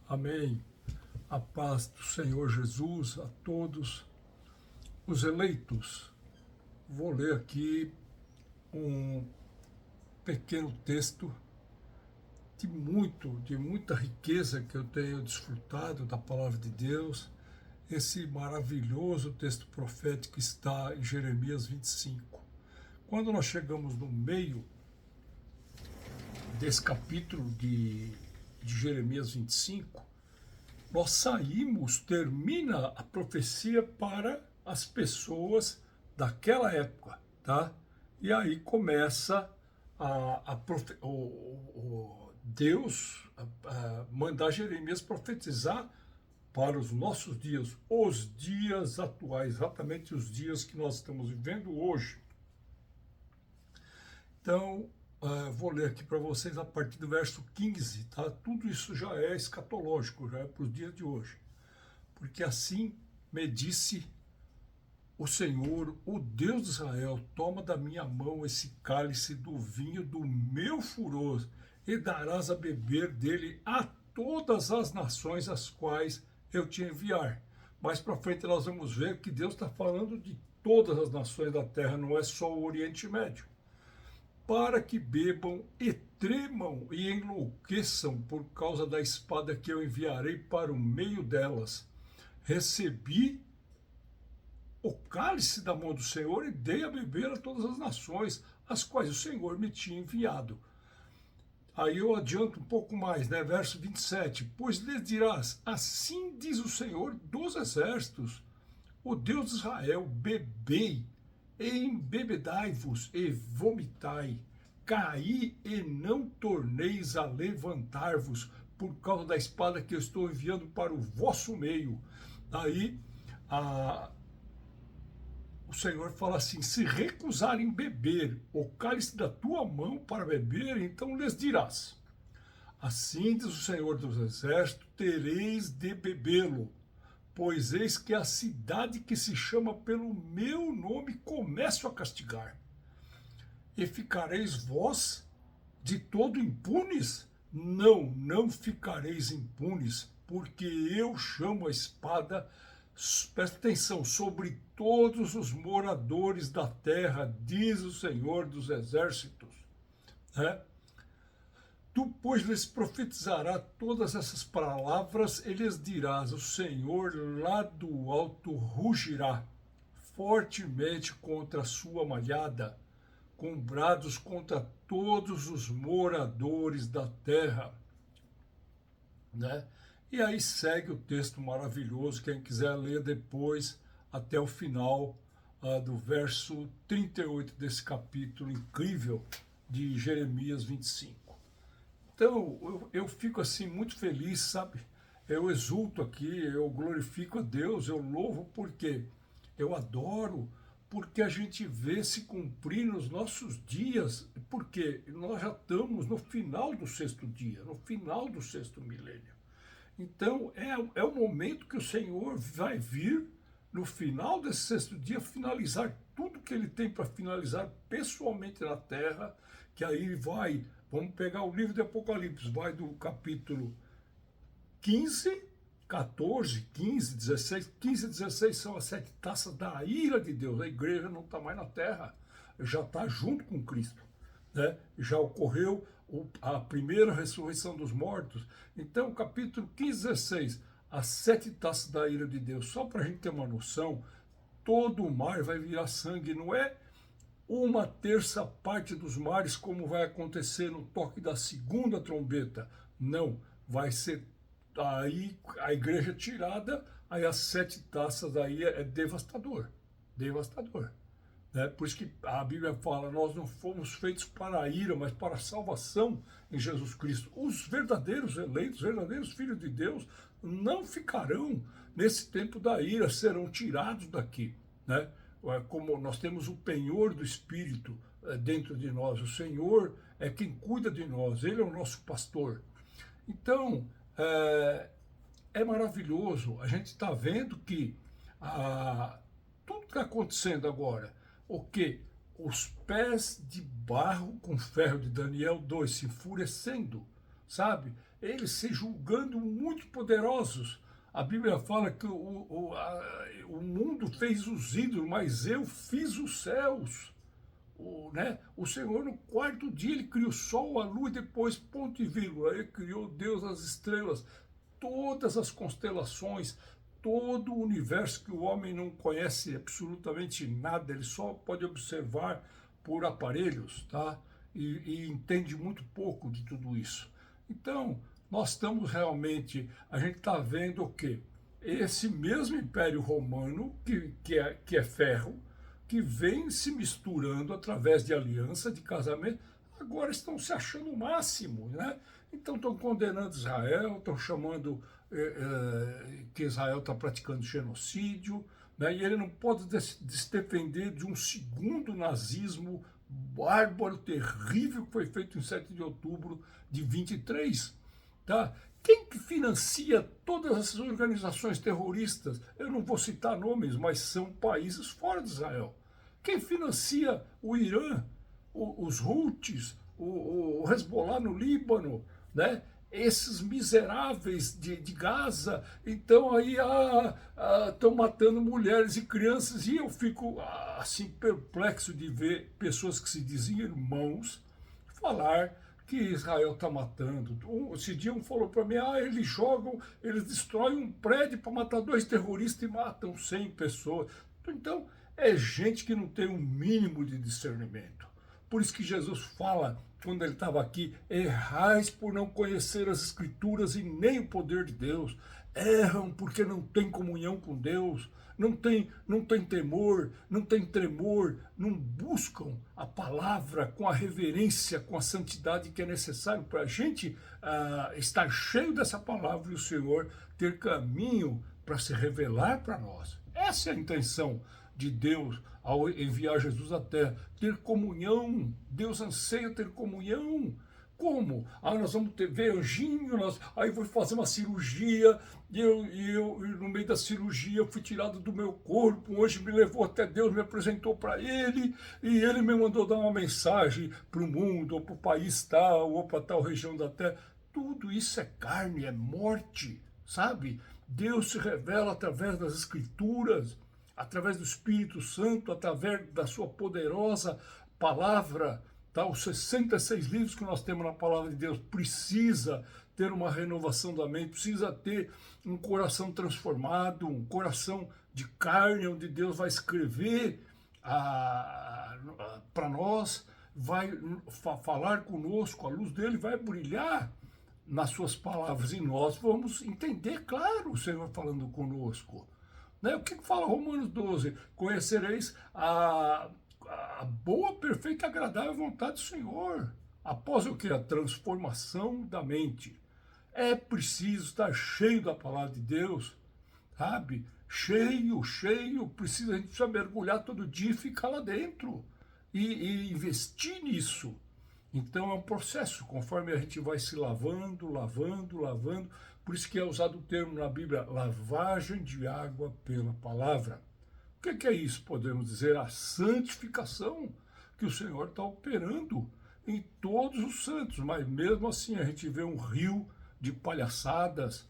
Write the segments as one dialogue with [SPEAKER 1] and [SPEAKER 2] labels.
[SPEAKER 1] Amém. A paz do Senhor Jesus a todos os eleitos. Vou ler aqui um pequeno texto de muita riqueza que eu tenho desfrutado da palavra de Deus. Esse maravilhoso texto profético está em Jeremias 25. Quando nós chegamos no meio desse capítulo de Jeremias 25, nós termina a profecia para as pessoas daquela época, tá? E aí começa Deus a mandar Jeremias profetizar para os nossos dias, os dias atuais, exatamente os dias que nós estamos vivendo hoje. Então, vou ler aqui para vocês a partir do verso 15, tá? Tudo isso já é escatológico, já é para os dias de hoje. Porque assim me disse o Senhor, o Deus de Israel: toma da minha mão esse cálice do vinho do meu furor e darás a beber dele a todas as nações as quais eu te enviar. Mais para frente nós vamos ver que Deus está falando de todas as nações da terra, não é só o Oriente Médio. Para que bebam e tremam e enlouqueçam por causa da espada que eu enviarei para o meio delas. Recebi o cálice da mão do Senhor e dei a beber a todas as nações, as quais o Senhor me tinha enviado. Aí eu adianto um pouco mais, né? Verso 27. Pois lhes dirás, assim diz o Senhor dos exércitos, o Deus de Israel: bebei, embebedai-vos e vomitai, caí e não torneis a levantar-vos por causa da espada que eu estou enviando para o vosso meio. Aí o Senhor fala assim: se recusarem beber o cálice da tua mão para beber, então lhes dirás, assim diz o Senhor dos exércitos: tereis de bebê-lo, pois eis que a cidade que se chama pelo meu nome começo a castigar. E ficareis vós de todo impunes? Não, não ficareis impunes, porque eu chamo a espada, presta atenção, sobre todos os moradores da terra, diz o Senhor dos exércitos. Tu, pois, lhes profetizarás todas essas palavras e lhes dirás: o Senhor lá do alto rugirá fortemente contra a sua malhada, com brados contra todos os moradores da terra. E aí segue o texto maravilhoso, quem quiser ler depois, até o final do verso 38 desse capítulo incrível de Jeremias 25. Então, eu fico assim muito feliz, sabe? Eu exulto aqui, eu glorifico a Deus, eu louvo porque eu adoro, porque a gente vê se cumprir nos nossos dias, porque nós já estamos no final do sexto dia, no final do sexto milênio. Então, é o momento que o Senhor vai vir, no final desse sexto dia, finalizar tudo que Ele tem para finalizar pessoalmente na terra, que aí vai, vamos pegar o livro de Apocalipse, vai do capítulo 15, 14, 15, 16, 15 e 16 são as 7 taças da ira de Deus. A igreja não está mais na terra, já está junto com Cristo. Já ocorreu a primeira ressurreição dos mortos. Então, capítulo 15, 16, as 7 taças da ira de Deus. Só para a gente ter uma noção, todo o mar vai virar sangue, não é uma terça parte dos mares, como vai acontecer no toque da segunda trombeta. Não, vai ser aí a igreja tirada, aí as 7 taças aí é devastador, devastador. Por isso que a Bíblia fala: nós não fomos feitos para a ira, mas para a salvação em Jesus Cristo. Os verdadeiros eleitos, verdadeiros filhos de Deus, não ficarão nesse tempo da ira, serão tirados daqui. Como nós temos o penhor do Espírito dentro de nós, o Senhor é quem cuida de nós, Ele é o nosso pastor. Então, é maravilhoso, a gente está vendo que tudo que está acontecendo agora, o que? Os pés de barro com ferro de Daniel 2 se enfurecendo, sabe? eles se julgando muito poderosos. A Bíblia fala que o mundo fez os ídolos, mas eu fiz os céus. O Senhor, no quarto dia, ele criou o sol, a lua, e depois, ponto e vírgula, ele criou Deus as estrelas, todas as constelações, todo o universo que o homem não conhece absolutamente nada, ele só pode observar por aparelhos, tá? E entende muito pouco de tudo isso. Então, nós estamos realmente, a gente está vendo o quê? Esse mesmo Império Romano, que é ferro, que vem se misturando através de aliança, de casamento, agora estão se achando o máximo, né? Então estão condenando Israel, estão chamando que Israel está praticando genocídio, né? E ele não pode se defender de um segundo nazismo bárbaro, terrível, que foi feito em 7 de outubro de 23. Tá? Quem que financia todas essas organizações terroristas? Eu não vou citar nomes, mas são países fora de Israel. Quem financia o Irã, os Houthis, o Hezbollah no Líbano, né? Esses miseráveis de Gaza, então aí estão matando mulheres e crianças, e eu fico assim perplexo de ver pessoas que se diziam irmãos falar que Israel está matando. Esse dia um falou para mim, eles destroem um prédio para matar 2 terroristas e matam 100 pessoas. Então, é gente que não tem um mínimo de discernimento. Por isso que Jesus fala, quando ele estava aqui, errais por não conhecer as Escrituras e nem o poder de Deus. Erram porque não têm comunhão com Deus, não tem temor, não tem tremor, não buscam a palavra com a reverência, com a santidade que é necessário para a gente estar cheio dessa palavra e o Senhor ter caminho para se revelar para nós. Essa é a intenção de Deus ao enviar Jesus à Terra, ter comunhão. Deus anseia ter comunhão. Como? Nós vamos ver anjinho, aí vou fazer uma cirurgia, e eu no meio da cirurgia eu fui tirado do meu corpo, um anjo me levou até Deus, me apresentou para ele, e ele me mandou dar uma mensagem para o mundo, ou para o país tal, ou para tal região da terra. Tudo isso é carne, é morte, sabe? Deus se revela através das Escrituras, através do Espírito Santo, através da sua poderosa palavra. Tá? Os 66 livros que nós temos na palavra de Deus precisa ter uma renovação da mente, precisa ter um coração transformado, um coração de carne, onde Deus vai escrever para nós, vai falar conosco, a luz dele vai brilhar nas suas palavras e nós vamos entender, claro, o Senhor falando conosco. Né? O que fala Romanos 12? Conhecereis a boa, perfeita e agradável vontade do Senhor. Após o que? A transformação da mente. É preciso estar cheio da palavra de Deus, sabe? Cheio, a gente precisa mergulhar todo dia e ficar lá dentro. E investir nisso. Então é um processo, conforme a gente vai se lavando. Por isso que é usado o termo na Bíblia, lavagem de água pela palavra. O que é isso? Podemos dizer a santificação que o Senhor está operando em todos os santos, mas mesmo assim a gente vê um rio de palhaçadas,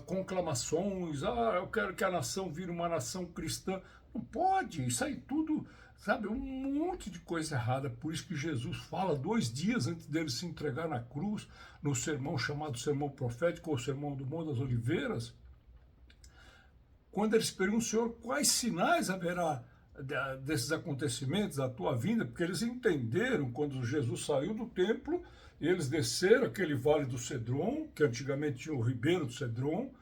[SPEAKER 1] conclamações, eu quero que a nação vire uma nação cristã. Não pode, isso aí tudo, sabe, um monte de coisa errada. Por isso que Jesus fala 2 dias antes dele se entregar na cruz, no sermão chamado Sermão Profético, ou Sermão do Monte das Oliveiras, quando eles perguntam, Senhor, quais sinais haverá desses acontecimentos, da tua vinda? Porque eles entenderam, quando Jesus saiu do templo, eles desceram aquele vale do Cedron, que antigamente tinha o ribeiro do Cedron,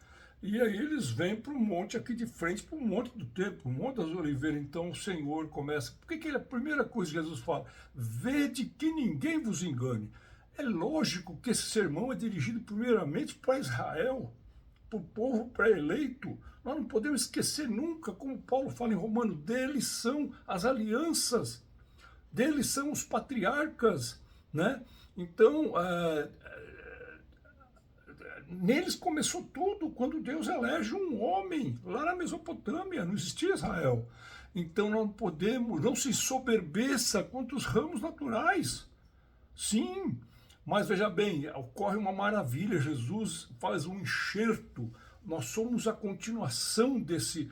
[SPEAKER 1] e aí eles vêm para o monte aqui de frente, para o monte do templo, o monte das oliveiras. Então o Senhor começa, por que a primeira coisa que Jesus fala? Vede que ninguém vos engane. É lógico que esse sermão é dirigido primeiramente para Israel, para o povo pré-eleito. Nós não podemos esquecer nunca, como Paulo fala em Romanos, deles são as alianças, deles são os patriarcas, né? Então, neles começou tudo, quando Deus elege um homem, lá na Mesopotâmia, não existia Israel. Então não podemos, não se ensoberbeça contra os ramos naturais. Sim, Mas veja bem, ocorre uma maravilha, Jesus faz um enxerto, nós somos a continuação desse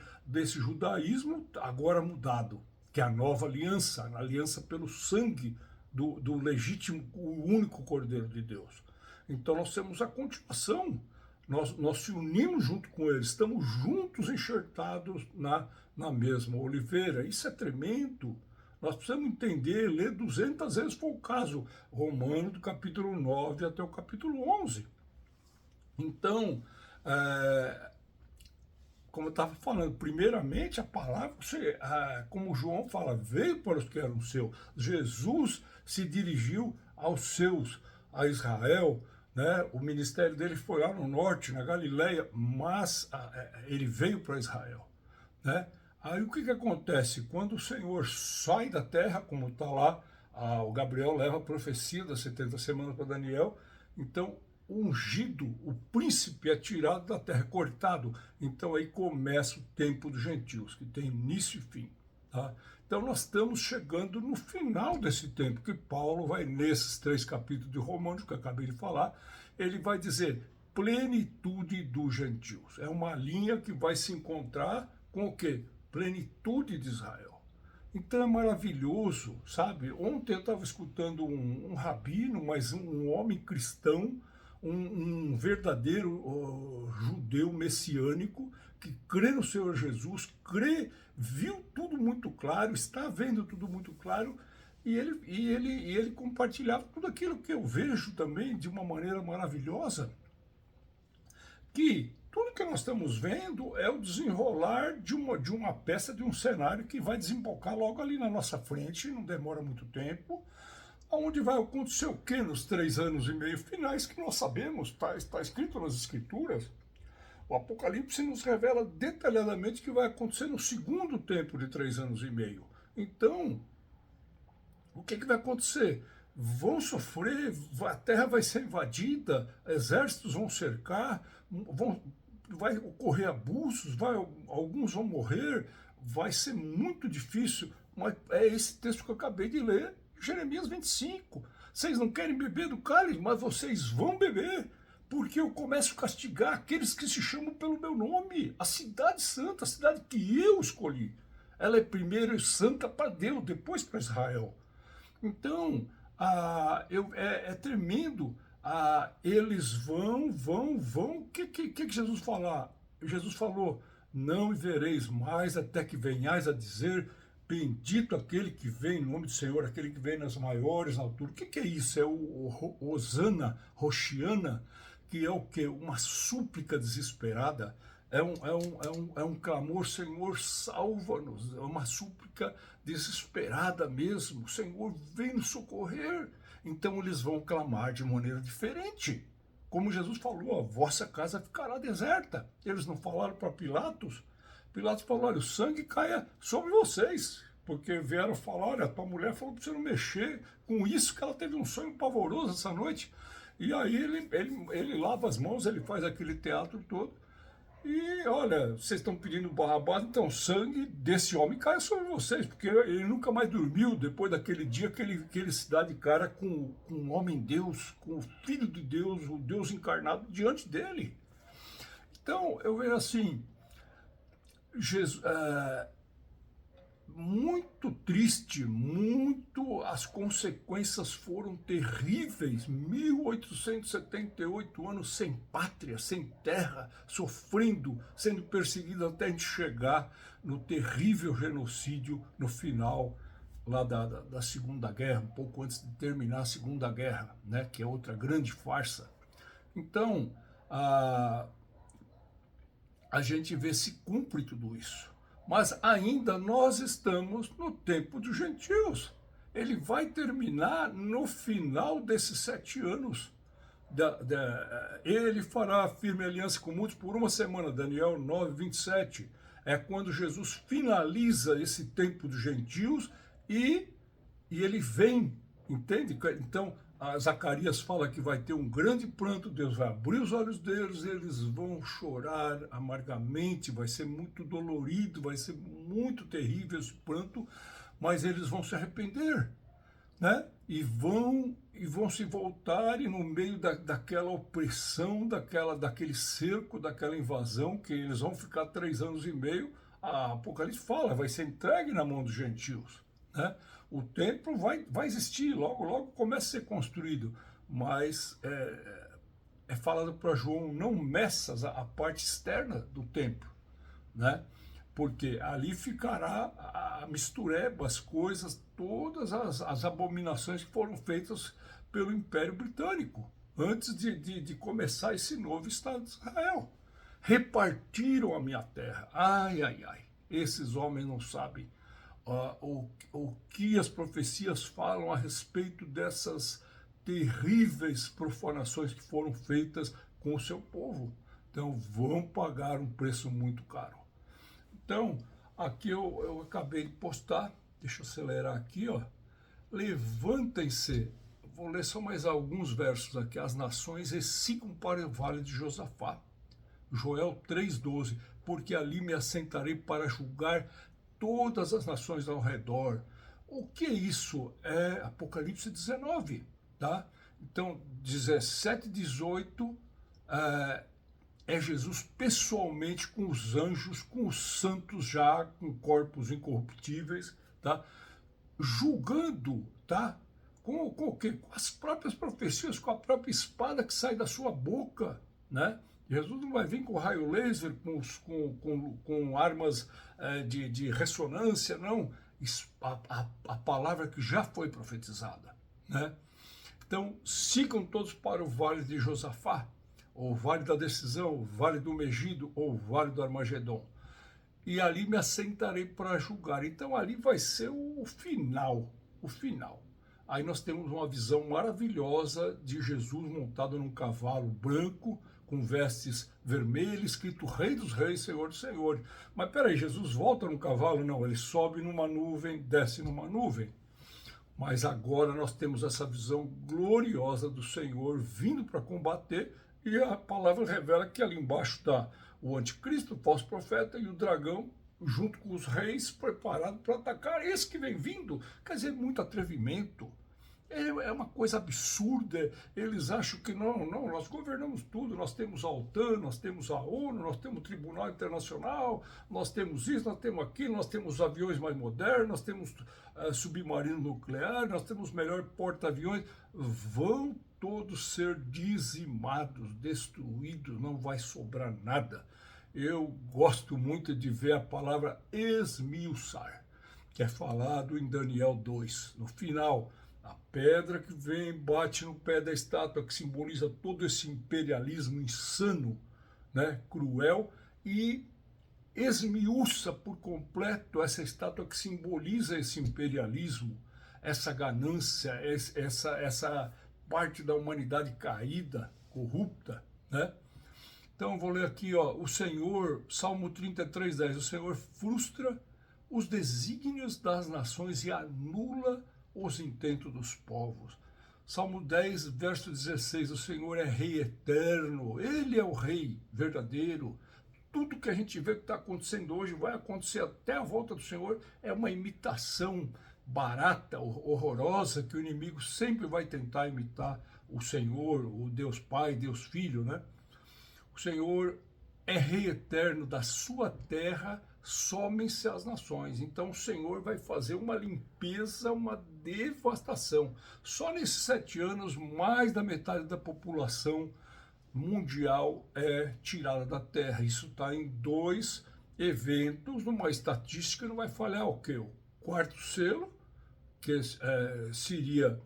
[SPEAKER 1] judaísmo agora mudado, que é a nova aliança, a aliança pelo sangue do legítimo, o único Cordeiro de Deus. Então nós temos a continuação, nós se unimos junto com ele, estamos juntos enxertados na mesma oliveira. Isso é tremendo. Nós precisamos entender, ler 200 vezes, foi o caso romano, do capítulo 9 até o capítulo 11. Então, como eu estava falando, primeiramente a palavra, como João fala, veio para os que eram seus. Jesus se dirigiu aos seus, a Israel, né? O ministério dele foi lá no norte, na Galileia, mas ele veio para Israel, né? Aí o que acontece? Quando o Senhor sai da terra, como está lá, o Gabriel leva a profecia das 70 semanas para Daniel, então o ungido, o príncipe é tirado da terra, cortado. Então aí começa o tempo dos gentios, que tem início e fim. Tá? Então nós estamos chegando no final desse tempo, que Paulo vai, nesses 3 capítulos de Romanos, que eu acabei de falar, ele vai dizer plenitude dos gentios. É uma linha que vai se encontrar com o quê? Plenitude de Israel. Então é maravilhoso, sabe? Ontem eu estava escutando um rabino, mas um homem cristão, um verdadeiro judeu messiânico, que crê no Senhor Jesus, viu tudo muito claro, está vendo tudo muito claro, e ele compartilhava tudo aquilo que eu vejo também de uma maneira maravilhosa, que tudo que nós estamos vendo é o desenrolar de uma peça, de um cenário que vai desembocar logo ali na nossa frente, não demora muito tempo, onde vai acontecer o quê nos 3 anos e meio finais, que nós sabemos, está escrito nas Escrituras. O Apocalipse nos revela detalhadamente o que vai acontecer no segundo tempo de 3 anos e meio. Então, o que vai acontecer? Vão sofrer, a terra vai ser invadida, exércitos vão cercar, vai ocorrer abusos, alguns vão morrer, vai ser muito difícil, mas é esse texto que eu acabei de ler, Jeremias 25. Vocês não querem beber do cálice, mas vocês vão beber, porque eu começo a castigar aqueles que se chamam pelo meu nome, a cidade santa, a cidade que eu escolhi. Ela é primeiro santa para Deus, depois para Israel. Então, é tremendo. Eles vão. O que Jesus falou? Jesus falou, não vereis mais até que venhais a dizer, bendito aquele que vem em nome do Senhor, aquele que vem nas maiores alturas. O que é isso? É o Hosana, Hoshiana, que é o quê? Uma súplica desesperada. É um clamor, Senhor, salva-nos. É uma súplica desesperada mesmo. Senhor, vem nos socorrer. Então eles vão clamar de maneira diferente. Como Jesus falou, a vossa casa ficará deserta. Eles não falaram para Pilatos? Pilatos falou, olha, o sangue caia sobre vocês. Porque vieram falar, olha, a tua mulher falou para você não mexer com isso, que ela teve um sonho pavoroso essa noite. E aí ele lava as mãos, ele faz aquele teatro todo. E olha, vocês estão pedindo Barrabás, então o sangue desse homem cai sobre vocês, porque ele nunca mais dormiu depois daquele dia que ele se dá de cara com um homem-deus, com o Filho de Deus, o Deus encarnado diante dele. Então eu vejo assim, Jesus, muito triste, as consequências foram terríveis, 1878 anos sem pátria, sem terra, sofrendo, sendo perseguido até a gente chegar no terrível genocídio no final lá da Segunda Guerra, um pouco antes de terminar a Segunda Guerra, né, que é outra grande farsa. Então, a gente vê se cumpre tudo isso. Mas ainda nós estamos no tempo dos gentios. Ele vai terminar no final desses 7 anos. Ele fará firme aliança com muitos por 1 semana, Daniel 9, 27. É quando Jesus finaliza esse tempo dos gentios e ele vem, entende? Então, Zacarias fala que vai ter um grande pranto, Deus vai abrir os olhos deles, eles vão chorar amargamente, vai ser muito dolorido, vai ser muito terrível esse pranto, mas eles vão se arrepender, né? e vão se voltar, e no meio daquela opressão, daquele cerco, daquela invasão, que eles vão ficar 3 anos e meio, a Apocalipse fala, vai ser entregue na mão dos gentios, né? O templo vai existir, logo, logo começa a ser construído, mas é falado para João, não meças a parte externa do templo, né? Porque ali ficará a mistureba, as coisas, todas as abominações que foram feitas pelo Império Britânico, antes de começar esse novo Estado de Israel. Repartiram a minha terra. Ai, ai, ai. Esses homens não sabem o que as profecias falam a respeito dessas terríveis profanações que foram feitas com o seu povo. Então vão pagar um preço muito caro. Então, aqui eu acabei de postar, deixa eu acelerar aqui, ó. Levantem-se, vou ler só mais alguns versos aqui. As nações sigam para o vale de Josafá. Joel 3,12, porque ali me assentarei para julgar todas as nações ao redor. O que é isso? É Apocalipse 19, tá? Então, 17, 18, é Jesus pessoalmente com os anjos, com os santos já, com corpos incorruptíveis, tá? Julgando, tá? Com o quê? Com as próprias profecias, com a própria espada que sai da sua boca, né? Jesus não vai vir com raio laser, com armas de ressonância, não. A palavra que já foi profetizada, né? Então, sigam todos para o vale de Josafá, ou vale da decisão, o vale do Megido, ou vale do Armagedon. E ali me assentarei para julgar. Então, ali vai ser o final, o final. Aí nós temos uma visão maravilhosa de Jesus montado num cavalo branco, com vestes vermelhas, escrito Rei dos Reis, Senhor dos Senhores. Mas peraí, Jesus volta no cavalo? Não, ele sobe numa nuvem, desce numa nuvem. Mas agora nós temos essa visão gloriosa do Senhor vindo para combater, e a palavra revela que ali embaixo está o anticristo, o falso profeta e o dragão, junto com os reis, preparados para atacar. Esse que vem vindo, quer dizer, muito atrevimento. É uma coisa absurda. Eles acham que não, nós governamos tudo, nós temos a OTAN, nós temos a ONU, nós temos o Tribunal Internacional, nós temos isso, nós temos aquilo, nós temos aviões mais modernos, nós temos submarino nuclear, nós temos melhor porta-aviões. Vão todos ser dizimados, destruídos, não vai sobrar nada. Eu gosto muito de ver a palavra esmiuçar, que é falado em Daniel 2, no final. A pedra que vem, bate no pé da estátua, que simboliza todo esse imperialismo insano, né, cruel, e esmiuça por completo essa estátua que simboliza esse imperialismo, essa ganância, essa parte da humanidade caída, corrupta, né? Então eu vou ler aqui, ó, o Senhor, Salmo 33:10, o Senhor frustra os desígnios das nações e anula os intentos dos povos. Salmo 10, verso 16, o Senhor é Rei eterno, Ele é o Rei verdadeiro. Tudo que a gente vê que está acontecendo hoje vai acontecer até a volta do Senhor, é uma imitação barata, horrorosa, que o inimigo sempre vai tentar imitar o Senhor, o Deus Pai, Deus Filho, né? O Senhor é Rei eterno da sua terra, somem-se as nações. Então o Senhor vai fazer uma limpeza, uma devastação. Só nesses 7 anos, mais da metade da população mundial é tirada da terra. Isso está em 2 eventos, numa estatística não vai falhar o quê? O 4º selo, que seria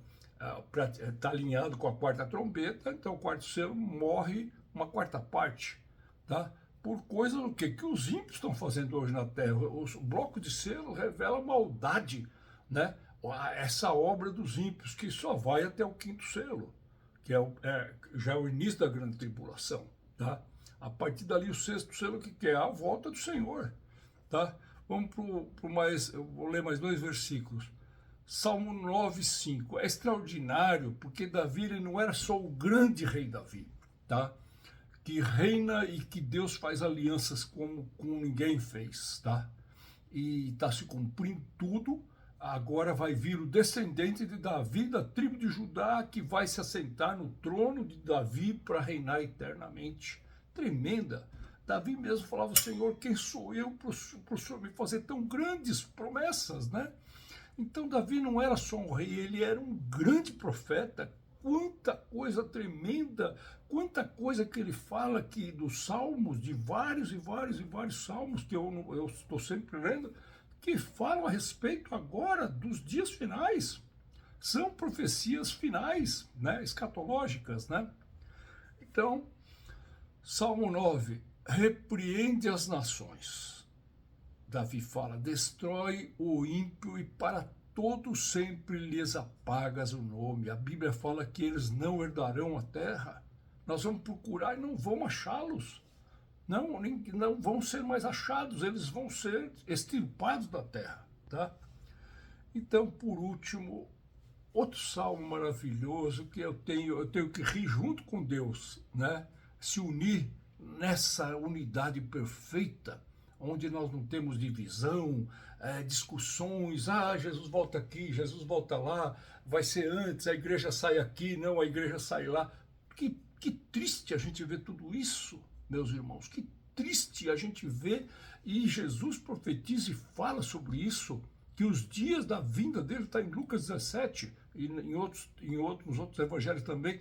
[SPEAKER 1] está alinhado com a 4ª trombeta, então o 4º selo morre uma 4ª parte, tá? Por coisa do que os ímpios estão fazendo hoje na Terra. O bloco de selo revela maldade, né? Essa obra dos ímpios, que só vai até o 5º selo, que já é o início da grande tribulação, tá? A partir dali, o 6º selo, que é a volta do Senhor, tá? Vamos para mais, eu vou ler mais 2 versículos. Salmo 9:5, é extraordinário, porque Davi ele não era só o grande rei Davi, tá? Que reina e que Deus faz alianças como ninguém fez, tá? E está se cumprindo tudo agora vai vir o descendente de Davi, da tribo de Judá, que vai se assentar no trono de Davi para reinar eternamente. Tremenda. Davi mesmo falava, Senhor, quem sou eu para o Senhor me fazer tão grandes promessas, né? Então Davi não era só um rei, ele era um grande profeta. Quanta coisa tremenda, quanta coisa que ele fala aqui dos salmos, de vários e vários e vários salmos que eu estou sempre lendo, que falam a respeito agora dos dias finais. São profecias finais, né, escatológicas, né? Então, Salmo 9, repreende as nações. Davi fala, destrói o ímpio e para todo sempre lhes apagas o nome. A Bíblia fala que eles não herdarão a terra. Nós vamos procurar e não vamos achá-los. Não vão ser mais achados, eles vão ser extirpados da terra. Tá? Então, por último, outro salmo maravilhoso que eu tenho que rir junto com Deus, né? Se unir nessa unidade perfeita, onde nós não temos divisão, discussões, Jesus volta aqui, Jesus volta lá, vai ser antes, a igreja sai aqui, não, a igreja sai lá. Que triste a gente ver tudo isso, meus irmãos, que triste a gente ver, e Jesus profetiza e fala sobre isso, que os dias da vinda dele, está em Lucas 17, e nos outros evangelhos também,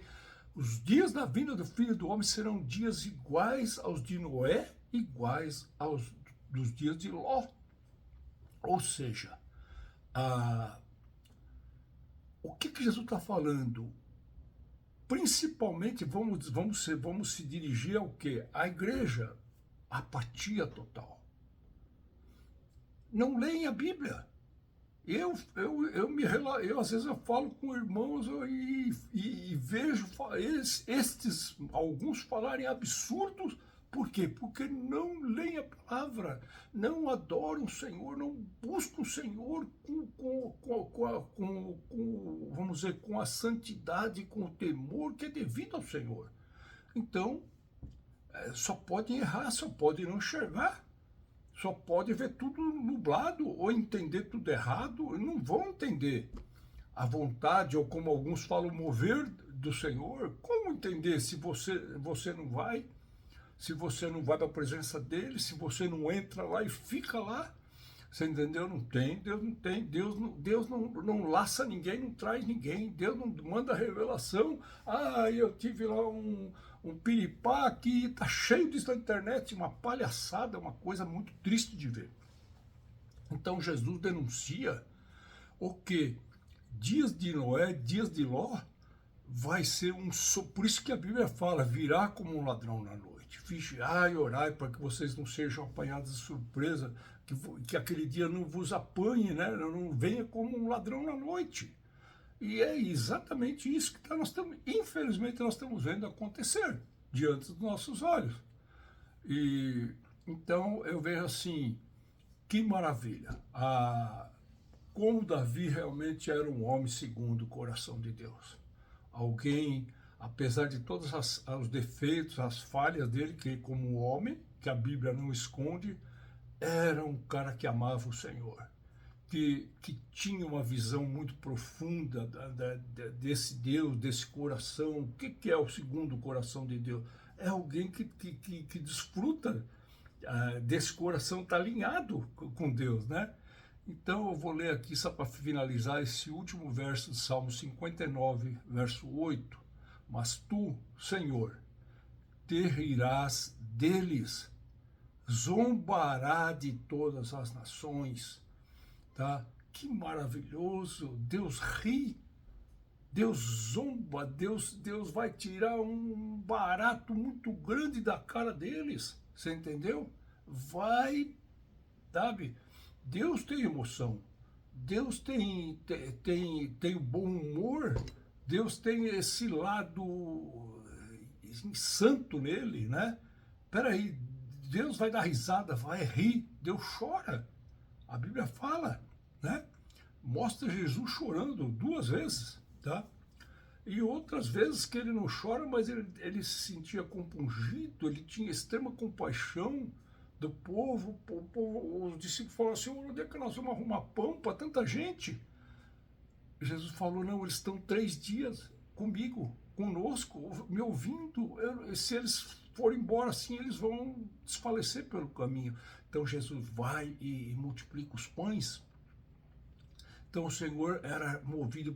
[SPEAKER 1] os dias da vinda do Filho do Homem serão dias iguais aos de Noé, iguais aos dos dias de Ló. Ou seja, o que Jesus está falando? Principalmente, vamos se dirigir ao quê? À igreja. Apatia total. Não leem a Bíblia. Eu às vezes eu falo com irmãos e vejo alguns falarem absurdos. Por quê? Porque não leem a palavra, não adoram o Senhor, não buscam o Senhor vamos dizer, com a santidade, com o temor que é devido ao Senhor. Então, só podem errar, só podem não enxergar, só podem ver tudo nublado ou entender tudo errado, não vão entender a vontade, ou como alguns falam, mover do Senhor. Como entender se você não vai? Se você não vai para a presença dele, se você não entra lá e fica lá, você entendeu? Deus não laça ninguém, não traz ninguém, Deus não manda revelação. Eu tive lá um piripá que está cheio disso na internet, uma palhaçada, uma coisa muito triste de ver. Então Jesus denuncia o que? Dias de Noé, dias de Ló, vai ser por isso que a Bíblia fala, virá como um ladrão na noite. Vigiai e orai para que vocês não sejam apanhados de surpresa, que aquele dia não vos apanhe, né? Não venha como um ladrão na noite. E é exatamente isso que infelizmente nós estamos vendo acontecer diante dos nossos olhos. E então eu vejo assim, que maravilha. Como Davi realmente era um homem segundo o coração de Deus. Alguém, apesar de todos os defeitos, as falhas dele, que como homem, que a Bíblia não esconde, era um cara que amava o Senhor, que tinha uma visão muito profunda desse Deus, desse coração. O que é o segundo coração de Deus? É alguém que desfruta desse coração, está alinhado com Deus, né? Então eu vou ler aqui, só para finalizar, esse último verso de Salmo 59, verso 8. Mas tu, Senhor, te rirás deles, zombará de todas as nações. Tá? Que maravilhoso! Deus ri, Deus zomba, Deus vai tirar um barato muito grande da cara deles. Você entendeu? Vai, sabe? Deus tem emoção, Deus tem o bom humor, Deus tem esse lado santo nele, né? Peraí, Deus vai dar risada, vai rir, Deus chora. A Bíblia fala, né? Mostra Jesus chorando 2 vezes, tá? E outras vezes que ele não chora, mas ele se sentia compungido, ele tinha extrema compaixão, do povo, os discípulos falaram assim, onde é que nós vamos arrumar pão para tanta gente? Jesus falou, não, eles estão 3 dias comigo, conosco, me ouvindo, se eles forem embora assim, eles vão desfalecer pelo caminho. Então Jesus vai e multiplica os pães. Então o Senhor era movido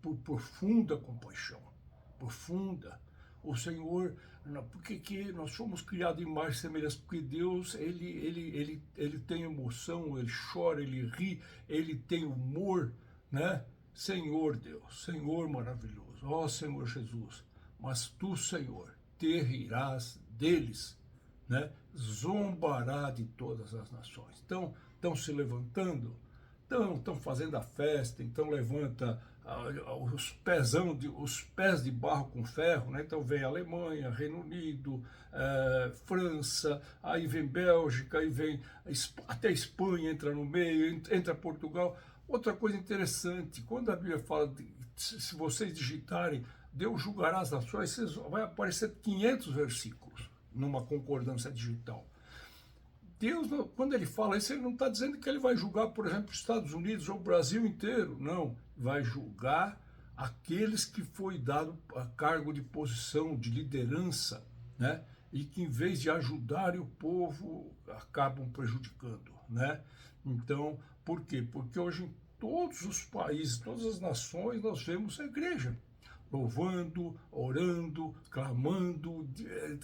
[SPEAKER 1] por profunda compaixão, profunda. O Senhor, porque que nós fomos criados em imagem e semelhança, porque Deus, ele tem emoção, ele chora, ele ri, ele tem humor, né? Senhor Deus, Senhor maravilhoso, ó Senhor Jesus, mas tu, Senhor, te rirás deles, né? Zombará de todas as nações. Então, estão se levantando, estão fazendo a festa, então levanta os pés de barro com ferro, né? Então vem Alemanha, Reino Unido, França, aí vem Bélgica, aí vem até Espanha entra no meio, entra Portugal. Outra coisa interessante, quando a Bíblia fala, se vocês digitarem, Deus julgará as nações, vai aparecer 500 versículos numa concordância digital. Deus, quando ele fala isso, ele não está dizendo que ele vai julgar, por exemplo, os Estados Unidos ou o Brasil inteiro. Não, vai julgar aqueles que foi dado a cargo de posição, de liderança, né? E que em vez de ajudarem o povo, acabam prejudicando, né? Então, por quê? Porque hoje em todos os países, todas as nações, nós vemos a igreja louvando, orando, clamando,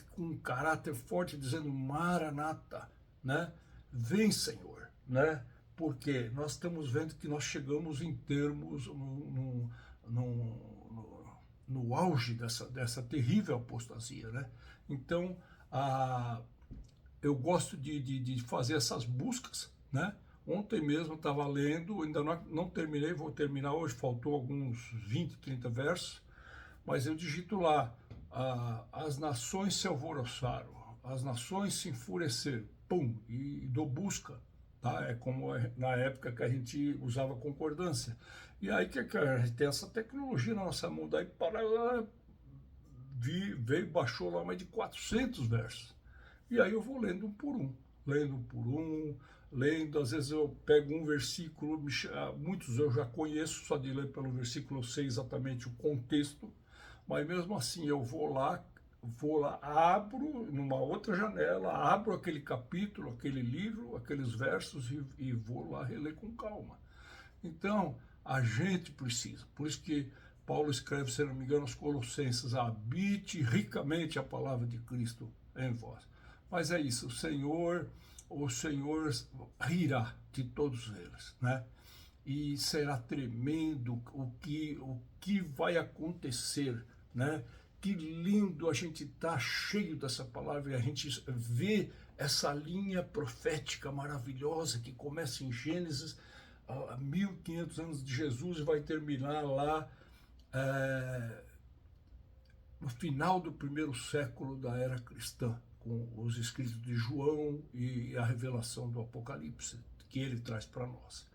[SPEAKER 1] com um caráter forte, dizendo Maranata, né? Vem, Senhor, né? Porque nós estamos vendo que nós chegamos em termos no auge dessa terrível apostasia, né? Então, eu gosto de fazer essas buscas, né? Ontem mesmo eu estava lendo, ainda não terminei, vou terminar hoje, faltou alguns 20, 30 versos, mas eu digito lá, as nações se alvoroçaram, as nações se enfureceram, pum, e dou busca, tá? É como na época que a gente usava concordância. E aí que a gente tem essa tecnologia na nossa mão, daí veio, baixou lá mais de 400 versos. E aí eu vou lendo um por um, lendo, às vezes eu pego um versículo, muitos eu já conheço, só de ler pelo versículo eu sei exatamente o contexto, mas mesmo assim eu vou lá, abro numa outra janela, abro aquele capítulo, aquele livro, aqueles versos e vou lá reler com calma. Então, a gente precisa, por isso que Paulo escreve, se não me engano, aos Colossenses, habite ricamente a palavra de Cristo em vós. Mas é isso, o Senhor rirá de todos eles, né? E será tremendo o que vai acontecer, né? Que lindo a gente tá cheio dessa palavra e a gente vê essa linha profética maravilhosa que começa em Gênesis, 1500 anos de Jesus e vai terminar lá no final do primeiro século da era cristã, com os escritos de João e a revelação do Apocalipse, que ele traz para nós.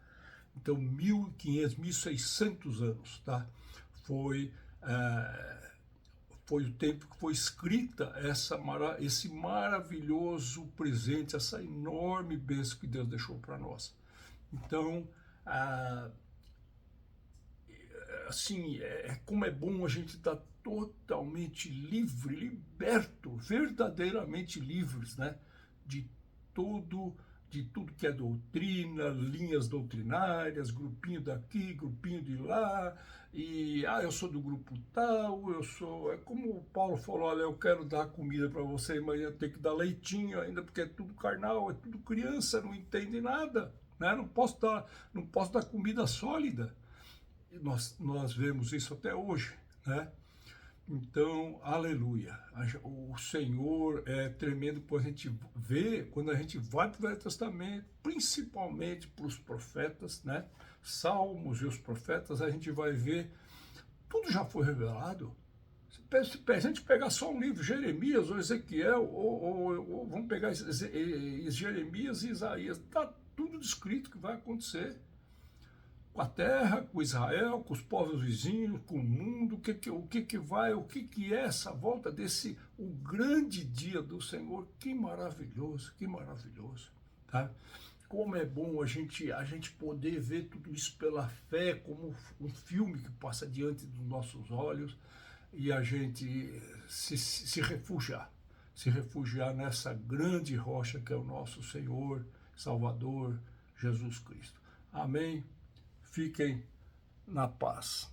[SPEAKER 1] Então, 1500, 1600 anos, tá? Foi o tempo que foi escrita esse maravilhoso presente, essa enorme bênção que Deus deixou para nós. Então, assim, como é bom a gente estar totalmente livre, liberto, verdadeiramente livres, né? De tudo que é doutrina, linhas doutrinárias, grupinho daqui, grupinho de lá, e eu sou do grupo tal, é como o Paulo falou, olha, eu quero dar comida para você, mas eu tenho que dar leitinho ainda, porque é tudo carnal, é tudo criança, não entende nada, né? Não posso dar comida sólida. E nós vemos isso até hoje, né? Então, aleluia, o Senhor é tremendo quando a gente vê, quando a gente vai para o Velho Testamento, principalmente para os profetas, né? Salmos e os profetas, a gente vai ver, tudo já foi revelado. Se a gente pegar só um livro, Jeremias ou Ezequiel, ou vamos pegar Jeremias e Isaías, está tudo descrito que vai acontecer. com a terra, com Israel, com os povos vizinhos, com o mundo, o que é essa volta desse, o grande dia do Senhor. Que maravilhoso, tá? Como é bom a gente poder ver tudo isso pela fé, como um filme que passa diante dos nossos olhos, e a gente se refugiar nessa grande rocha que é o nosso Senhor, Salvador, Jesus Cristo. Amém? Fiquem na paz.